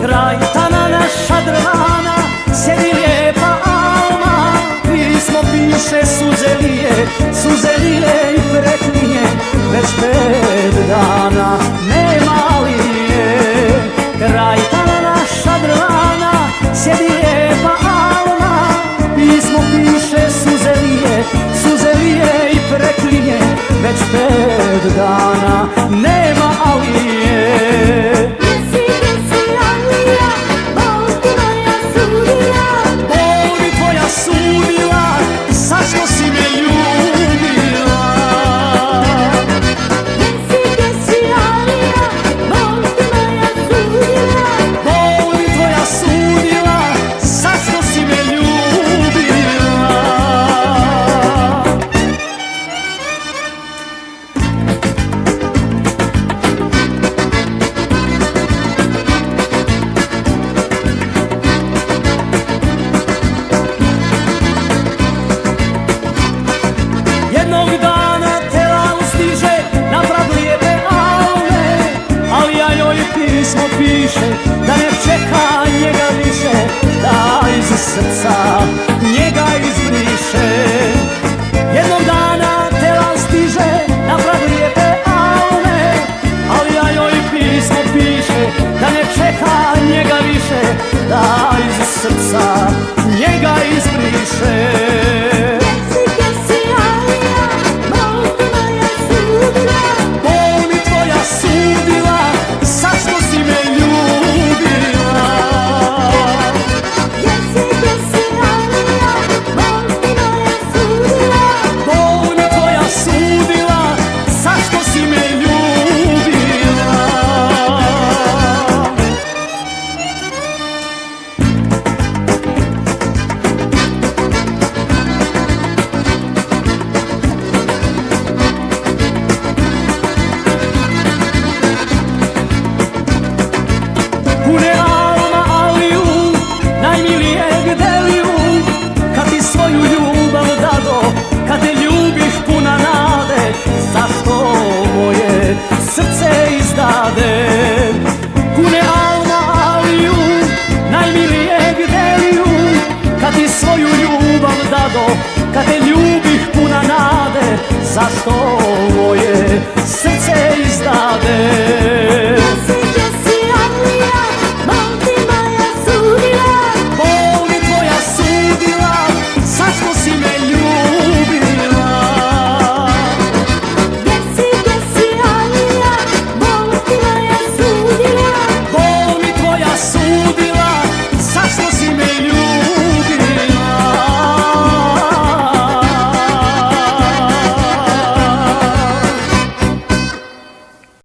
Kraj tana naša drvana sjedi lijepa alma, pismo piše suze lije i preklinje, već 5 dana nema li je. Kraj tana naša drvana sjedi lijepa alma, pismo piše suze lije i preklinje, već 5 dana nema Alije. Jednog dana tela stiže na prag lijepe Alme, ali ja joj pismo piše da ne čeka njega više, da iz srca njega izbriše. Jednog dana tela stiže na prag lijepe Alme, ali ja joj pismo piše da ne čeka njega više, da iz srca njega izbriše. Pune Alma Aliju, najmilijeg Deliju, kad ti svoju ljubav dado, kad te ljubiš puna nade, zašto moje srce izdade?